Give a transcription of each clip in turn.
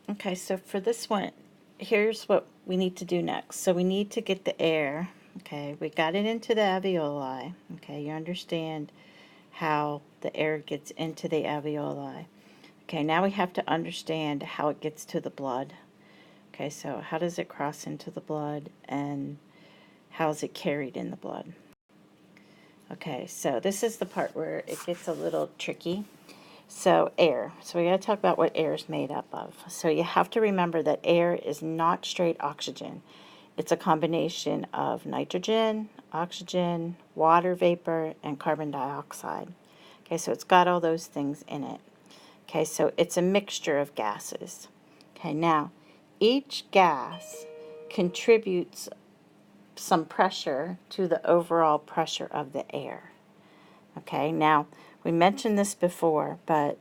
Okay, so for this one, here's what we need to do next. So we need to get the air. Okay, we got it into the alveoli. Okay, you understand how the air gets into the alveoli. Okay, now we have to understand how it gets to the blood. Okay, so how does it cross into the blood and how is it carried in the blood? Okay, so this is the part where it gets a little tricky. So air. So we got to talk about what air is made up of. So you have to remember that air is not straight oxygen. It's a combination of nitrogen, oxygen, water vapor, and carbon dioxide. Okay, so it's got all those things in it. Okay, so it's a mixture of gases. Okay, now each gas contributes some pressure to the overall pressure of the air. Okay, now we mentioned this before, but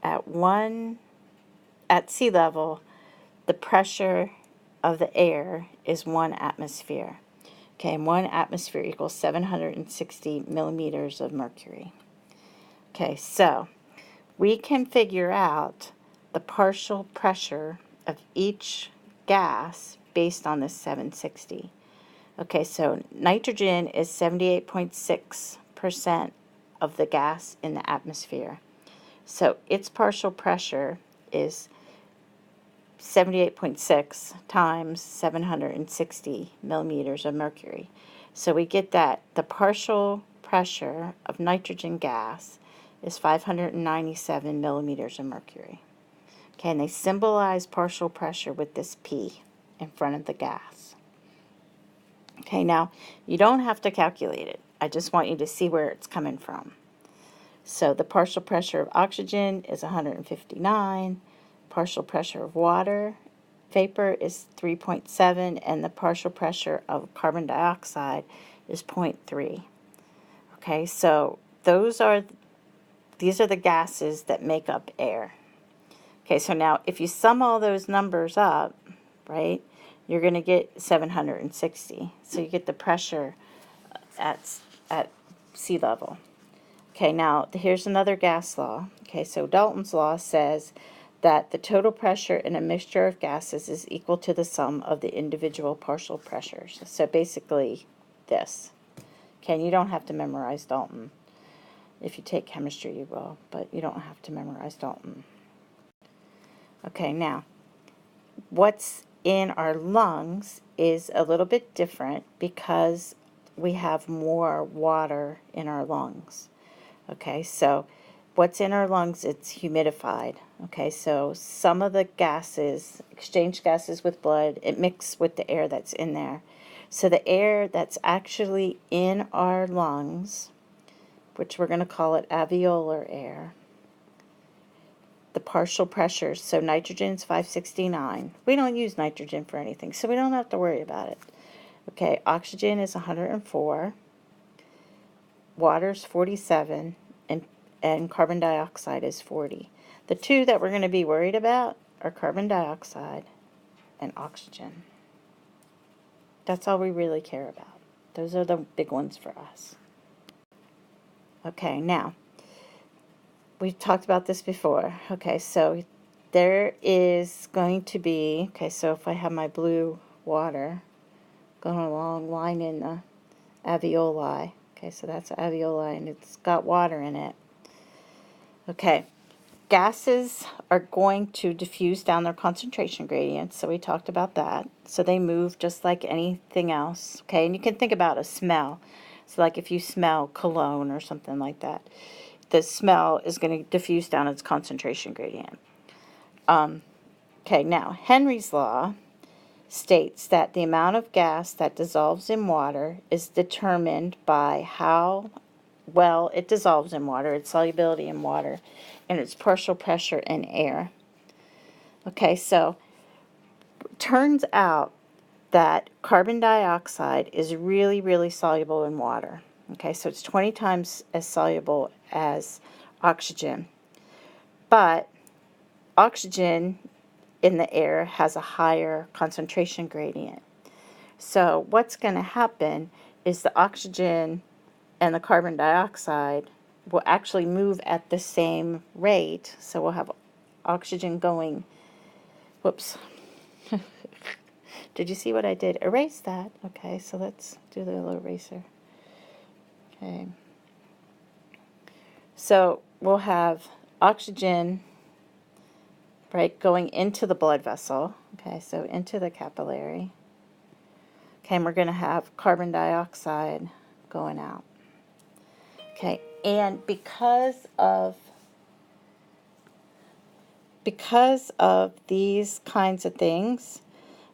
at sea level, the pressure of the air is 1 atmosphere. Okay, and 1 atmosphere equals 760 millimeters of mercury. Okay, so we can figure out the partial pressure of each gas based on this 760. Okay, so nitrogen is 78.6% of the gas in the atmosphere. So its partial pressure is 78.6 times 760 millimeters of mercury. So we get that the partial pressure of nitrogen gas is 597 millimeters of mercury. Okay, and they symbolize partial pressure with this P in front of the gas. Okay, now you don't have to calculate it. I just want you to see where it's coming from. So the partial pressure of oxygen is 159, partial pressure of water vapor is 3.7, and the partial pressure of carbon dioxide is 0.3. Okay, so these are the gases that make up air. Okay, so now if you sum all those numbers up, right, you're going to get 760. So you get the pressure at sea level. Okay, now here's another gas law. Okay, so Dalton's law says that the total pressure in a mixture of gases is equal to the sum of the individual partial pressures. So basically this. Okay, and you don't have to memorize Dalton. If you take chemistry, you will, but you don't have to memorize Dalton. Okay, now, what's in our lungs is a little bit different because we have more water in our lungs. Okay, so what's in our lungs, it's humidified. Okay, so some of the gases, exchange gases with blood, it mixes with the air that's in there. So the air that's actually in our lungs, which we're going to call it alveolar air, the partial pressure, so nitrogen's 569. We don't use nitrogen for anything, so we don't have to worry about it. Okay, oxygen is 104, water's 47, and carbon dioxide is 40. The two that we're going to be worried about are carbon dioxide and oxygen. That's all we really care about. Those are the big ones for us. Okay, now, we've talked about this before. Okay, so there is going to be, okay, so if I have my blue water going along, line in the alveoli. Okay, so that's alveoli, and it's got water in it. Okay, gases are going to diffuse down their concentration gradients, so we talked about that. So they move just like anything else. Okay, and you can think about a smell. So like if you smell cologne or something like that, the smell is going to diffuse down its concentration gradient. Okay, now Henry's law states that the amount of gas that dissolves in water is determined by how well it dissolves in water, its solubility in water, and its partial pressure in air. Okay, so it turns out that carbon dioxide is really, really soluble in water. Okay, so it's 20 times as soluble as oxygen. But oxygen in the air has a higher concentration gradient. So what's going to happen is the oxygen and the carbon dioxide will actually move at the same rate. So we'll have oxygen going Whoops. Did you see what I did? Erase that. Okay, so let's do the little eraser. Okay. So we'll have oxygen, right, going into the blood vessel. Okay, so into the capillary. Okay, and we're going to have carbon dioxide going out. Okay, and because of these kinds of things,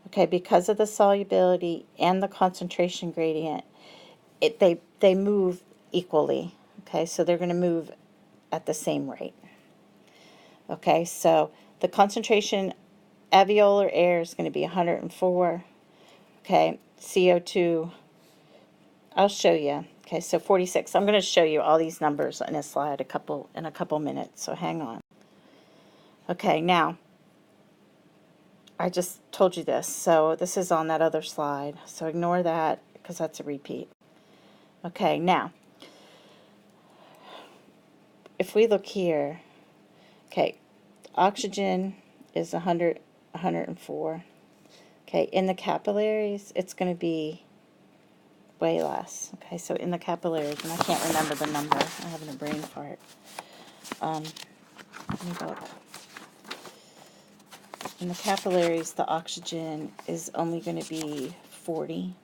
okay, because of the solubility and the concentration gradient, they move equally. Okay, so they're going to move at the same rate. Okay, so the concentration alveolar air is going to be 104. Okay, CO2, I'll show you. Okay, so 46. I'm going to show you all these numbers in a slide in a couple minutes, so hang on. Okay, now, I just told you this, so this is on that other slide, so ignore that because that's a repeat. Okay, now, if we look here, okay, oxygen is 104. Okay, in the capillaries, it's going to be way less. Okay, so in the capillaries, and I can't remember the number. I'm having a brain fart. Let me look. In the capillaries, the oxygen is only going to be 40.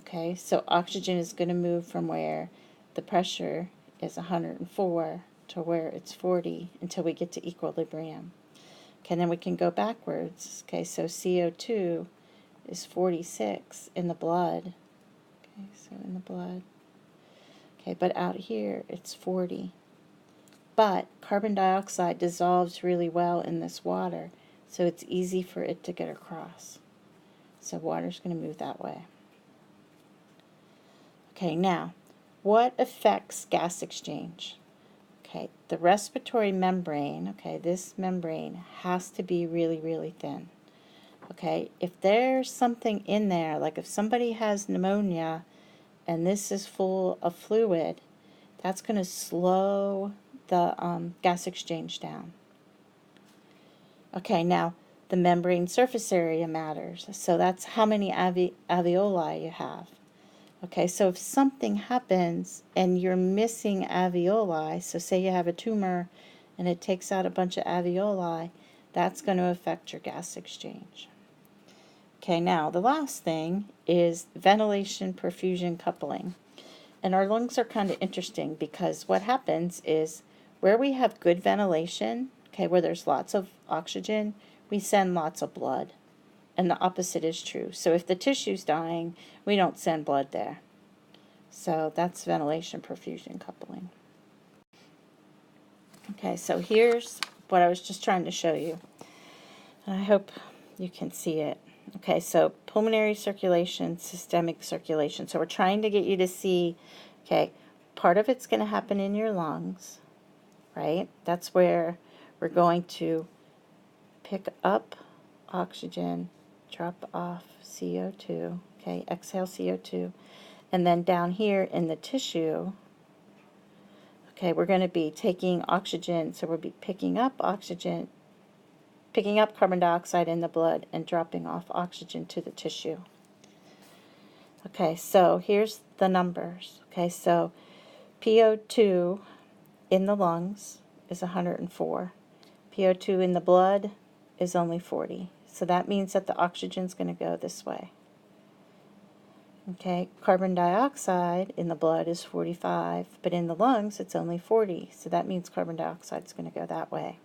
Okay, so oxygen is going to move from where the pressure is 104 to where it's 40 until we get to equilibrium. Okay, then we can go backwards. Okay, so CO2 is 46 in the blood. Okay, so in the blood. Okay, but out here it's 40. But carbon dioxide dissolves really well in this water, so it's easy for it to get across. So water's going to move that way. Okay, now, what affects gas exchange? Okay, the respiratory membrane, okay, this membrane has to be really, really thin. Okay, if there's something in there, like if somebody has pneumonia and this is full of fluid, that's going to slow the gas exchange down. Okay, now the membrane surface area matters. So that's how many alveoli you have. Okay, so if something happens and you're missing alveoli, so say you have a tumor and it takes out a bunch of alveoli, that's going to affect your gas exchange. Okay, now the last thing is ventilation perfusion coupling. And our lungs are kind of interesting because what happens is where we have good ventilation, okay, where there's lots of oxygen, we send lots of blood. And the opposite is true. So if the tissue's dying, we don't send blood there. So that's ventilation perfusion coupling. Okay, so here's what I was just trying to show you. I hope you can see it. Okay, so pulmonary circulation, systemic circulation. So we're trying to get you to see, okay, part of it's going to happen in your lungs, right? That's where we're going to pick up oxygen, drop off CO2, okay, exhale CO2, and then down here in the tissue, okay, we're going to be taking oxygen, so we'll be picking up oxygen, picking up carbon dioxide in the blood and dropping off oxygen to the tissue. Okay, so here's the numbers. Okay, so PO2 in the lungs is 104. PO2 in the blood is only 40. So that means that the oxygen's going to go this way. Okay, carbon dioxide in the blood is 45, but in the lungs it's only 40. So that means carbon dioxide is going to go that way.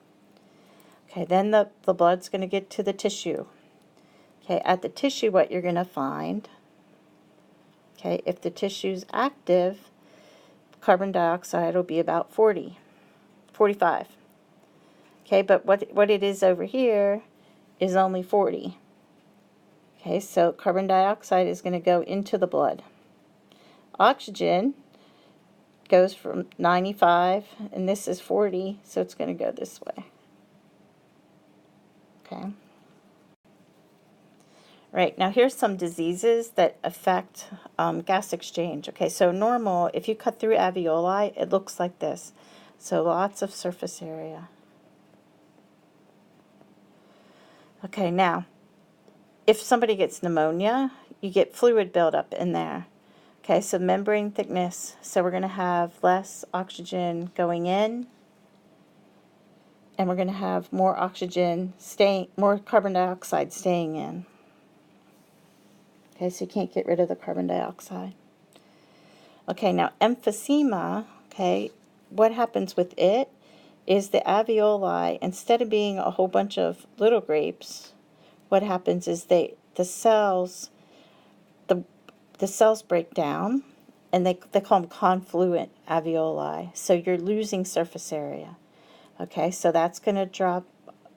Okay, then the blood's going to get to the tissue. Okay, at the tissue what you're going to find, okay, if the tissue's active, carbon dioxide will be about 45. Okay, but what it is over here is only 40. Okay, so carbon dioxide is going to go into the blood. Oxygen goes from 95, and this is 40, so it's going to go this way. Okay. Right, now here's some diseases that affect gas exchange. Okay, so normal, if you cut through alveoli, it looks like this. So lots of surface area. Okay, now, if somebody gets pneumonia, you get fluid buildup in there. Okay, so membrane thickness, so we're going to have less oxygen going in, and we're going to have more oxygen staying, more carbon dioxide staying in. Okay, so you can't get rid of the carbon dioxide. Okay, now emphysema, okay, what happens with it is the alveoli, instead of being a whole bunch of little grapes, what happens is the cells break down, and they call them confluent alveoli. So you're losing surface area. Okay, so that's going to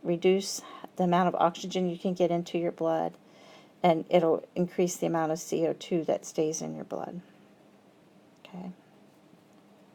reduce the amount of oxygen you can get into your blood, and it'll increase the amount of CO2 that stays in your blood. Okay.